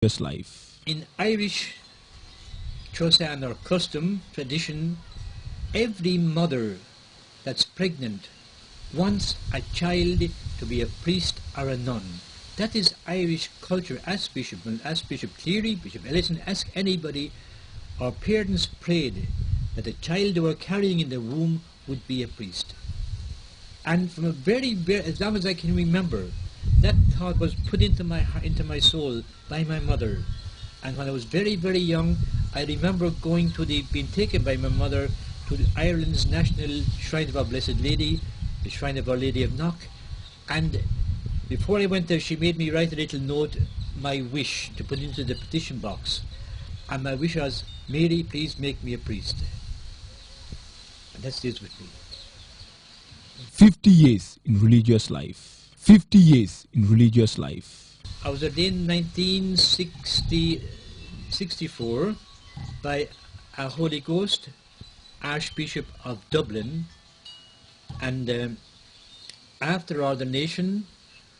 religious life. In Irish Chosan or custom, tradition, every mother that's pregnant wants a child to be a priest or a nun. That is Irish culture. Ask Bishop Cleary, Bishop Ellison, ask anybody. Our parents prayed that the child they were carrying in the womb would be a priest. And from a very, as long as I can remember, that thought was put into my soul by my mother. And when I was very, very young, I remember being taken by my mother to Ireland's National Shrine of Our Blessed Lady, the Shrine of Our Lady of Knock. And before I went there, she made me write a little note, my wish, to put into the petition box. And my wish was, Mary, please make me a priest. And that stays with me. 50 years in religious life. 50 years in religious life. I was ordained in 1964 by a Holy Ghost Archbishop of Dublin, and after ordination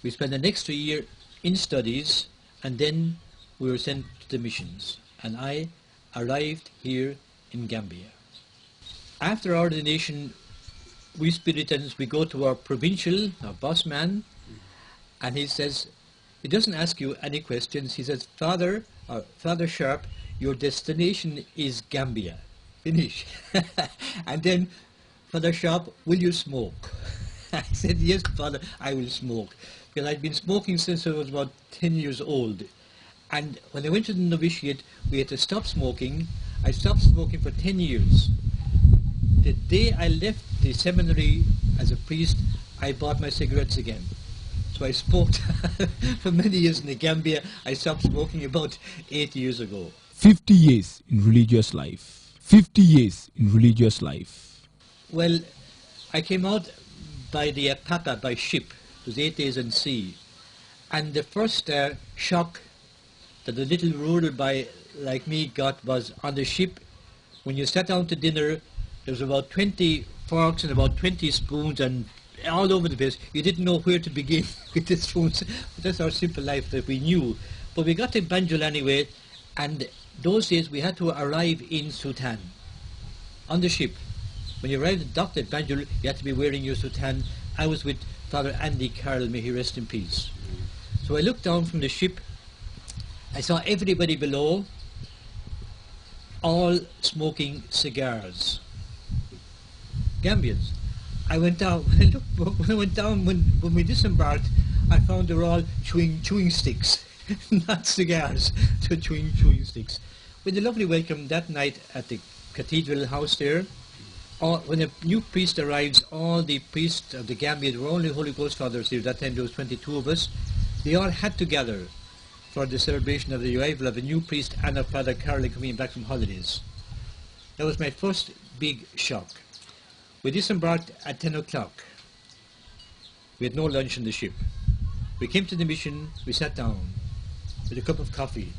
we spent the next 3 years in studies, and then we were sent to the missions, and I arrived here in Gambia. After ordination, we Spiritans, we go to our provincial, our boss man, and he says, he doesn't ask you any questions. He says, Father Sharp, your destination is Gambia. Finish. And then, Father Sharp, will you smoke? I said, yes, Father, I will smoke. Because I'd been smoking since I was about 10 years old. And when I went to the novitiate, we had to stop smoking. I stopped smoking for 10 years. The day I left the seminary as a priest, I bought my cigarettes again. So I smoked for many years in the Gambia. I stopped smoking about 8 years ago. 50 years in religious life. 50 years in religious life. Well, I came out by the Papa by ship. It was 8 days on sea. And the first shock that the little rural boy like me got was on the ship. When you sat down to dinner, there was about 20 forks and about 20 spoons and all over the place. You didn't know where to begin with the spoons. That's our simple life that we knew. But we got to Banjul anyway, and those days we had to arrive in Sultan on the ship. When you arrived at dock at Banjul, you had to be wearing your Sultan. I was with Father Andy Carroll, may he rest in peace. So I looked down from the ship. I saw everybody below, all smoking cigars. Gambians. I went down. When we disembarked, I found they were all chewing sticks, not cigars, so chewing sticks. We had a lovely welcome that night at the cathedral house there. When a new priest arrives, all the priests of the Gambia, there were only Holy Ghost fathers here. That time there was 22 of us. They all had to gather for the celebration of the arrival of a new priest and of Father Carroll coming back from holidays. That was my first big shock. We disembarked at 10 o'clock. We had no lunch on the ship. We came to the mission, we sat down with a cup of coffee.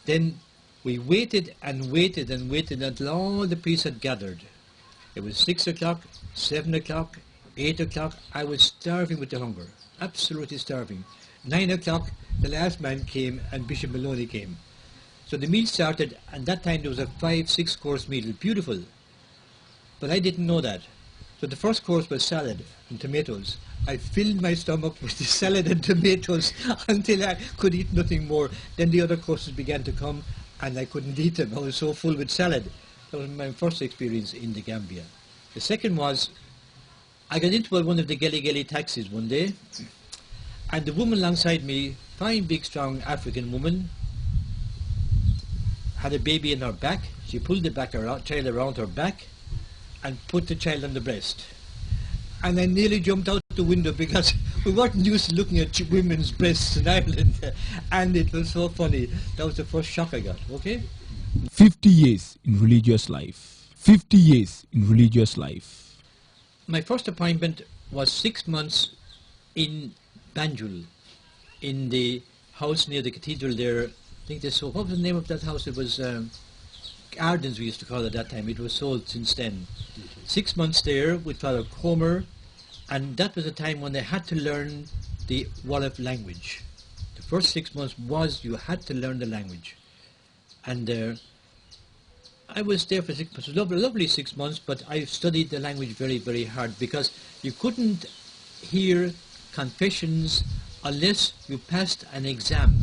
Then we waited and waited and waited until all the priests had gathered. It was 6 o'clock, 7 o'clock, 8 o'clock. I was starving with the hunger, absolutely starving. 9 o'clock, the last man came and Bishop Maloney came. So the meal started, and that time there was a 5-6 course meal, beautiful. But I didn't know that. So the first course was salad and tomatoes. I filled my stomach with the salad and tomatoes until I could eat nothing more. Then the other courses began to come, and I couldn't eat them. I was so full with salad. That was my first experience in the Gambia. The second was, I got into one of the Geli taxis one day, and the woman alongside me, fine, big, strong African woman, had a baby in her back. She pulled the child around her back and put the child on the breast. And I nearly jumped out the window because we weren't used to looking at women's breasts in Ireland. And it was so funny. That was the first shock I got, okay? 50 years in religious life. 50 years in religious life. My first appointment was 6 months in Banjul, in the house near the cathedral there. I think what was the name of that house? It was Ardens, we used to call it at that time. It was sold since then. 6 months there with Father Comer, and that was a time when they had to learn the Wolof language. The first 6 months was you had to learn the language. And I was there for 6 months. It was lovely 6 months, but I studied the language very, very hard because you couldn't hear confessions unless you passed an exam.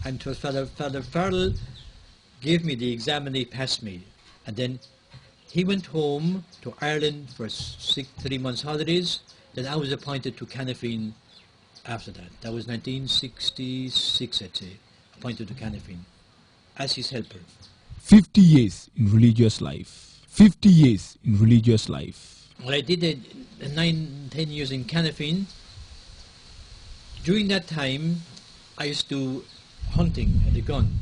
And it was Father Farrell gave me the exam and he passed me. And then he went home to Ireland for 3 months holidays. Then I was appointed to Canafine after that. That was 1966, I'd say, appointed to Canafine as his helper. 50 years in religious life. 50 years in religious life. Well, I did 9-10 years in Canafine. During that time, I used to do hunting at the gun.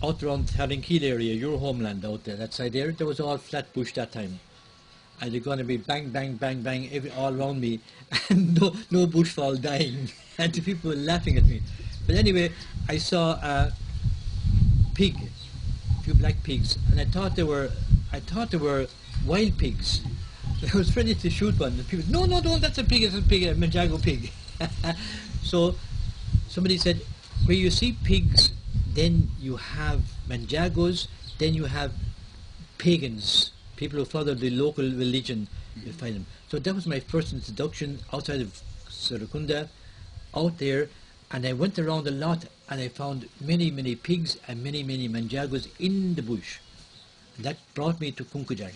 Out around Tarrinkeel area, your homeland out there, that side there was all flat bush that time. And they're going to be bang, bang, bang, bang all around me, and no bushfall dying, and the people were laughing at me. But anyway, I saw a pig, a few black pigs, and I thought they were wild pigs. I was ready to shoot one. The people, no, don't, that's a pig, a Manjago pig. So somebody said, where you see pigs, then you have Manjagos, then you have pagans, people who follow the local religion, you find them. So that was my first introduction outside of Serekunda, out there, and I went around a lot and I found many, many pigs and many, many Manjagos in the bush. And that brought me to Kunkujang.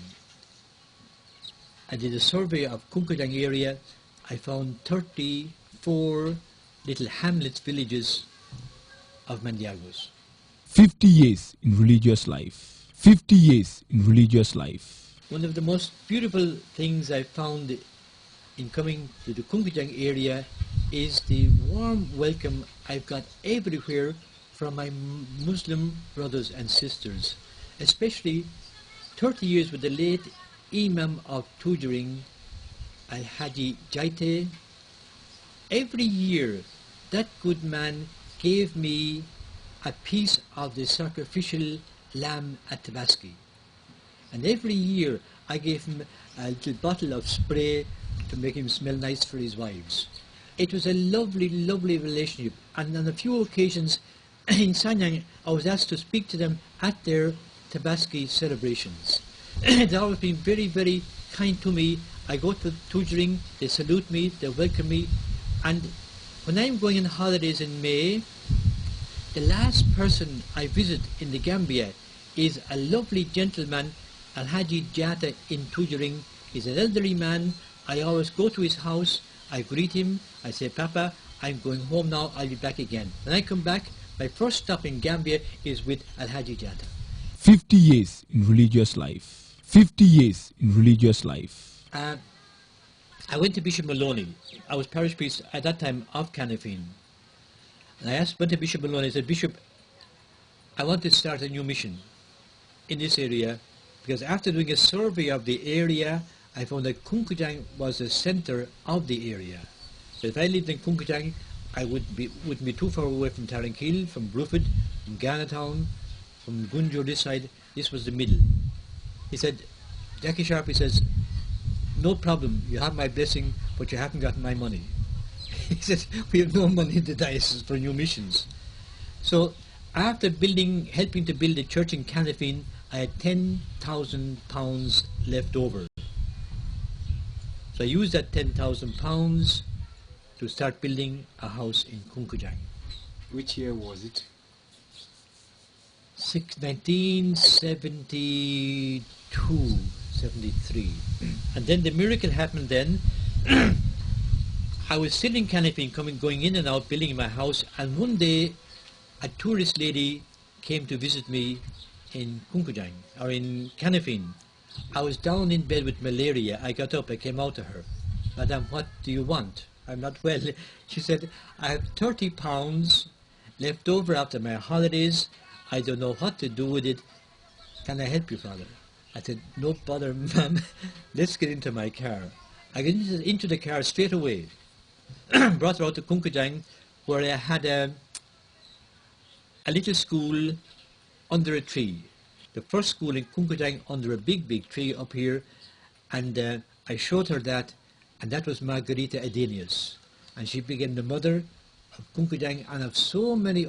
I did a survey of Kunkujang area. I found 34 little hamlets, villages of Manjagos. 50 years in religious life. 50 years in religious life. One of the most beautiful things I found in coming to the Kunkujang area is the warm welcome I've got everywhere from my Muslim brothers and sisters, especially 30 years with the late Imam of Tujuring, Al-Haji Jaite. Every year that good man gave me a piece of the sacrificial lamb at Tabaski. And every year I gave him a little bottle of spray to make him smell nice for his wives. It was a lovely, lovely relationship. And on a few occasions in Sanyang, I was asked to speak to them at their Tabaski celebrations. They've always been very, very kind to me. I go to Tujuring, they salute me, they welcome me. And when I'm going on holidays in May, the last person I visit in the Gambia is a lovely gentleman, Al-Haji Jata in Tujuring. He's an elderly man. I always go to his house, I greet him, I say, Papa, I'm going home now, I'll be back again. When I come back, my first stop in Gambia is with Al-Haji Jata. 50 years in religious life. 50 years in religious life. I went to Bishop Maloney. I was parish priest at that time of Canafine. And I went to Bishop Maloney, I said, Bishop, I want to start a new mission in this area, because after doing a survey of the area, I found that Kunkujang was the center of the area. So if I lived in Kunkujang, I wouldn't be too far away from Tarrinkeel, from Bruford, from Ghanatown, from Gunjur this side. This was the middle. He said, Jackie Sharp, he says, no problem, you have my blessing, but you haven't got my money. He said, we have no money in the diocese for new missions. So after helping to build a church in Canafine, I had £10,000 left over. So I used that £10,000 to start building a house in Kunkujang. Which year was it? 1972, 73. And then the miracle happened then. I was still in Canafine, going in and out, building my house, and one day a tourist lady came to visit me in Kunkujang, or in Canafine. I was down in bed with malaria. I got up, I came out to her. Madam, what do you want? I'm not well. She said, I have 30 pounds left over after my holidays. I don't know what to do with it. Can I help you, Father? I said, no bother, ma'am. Let's get into my car. I got into the car straight away. Brought her out to Kunkujang, where I had a little school under a tree. The first school in Kunkujang under a big, big tree up here. And I showed her that, and that was Margarita Adenius. And she became the mother of Punkadang and of so many other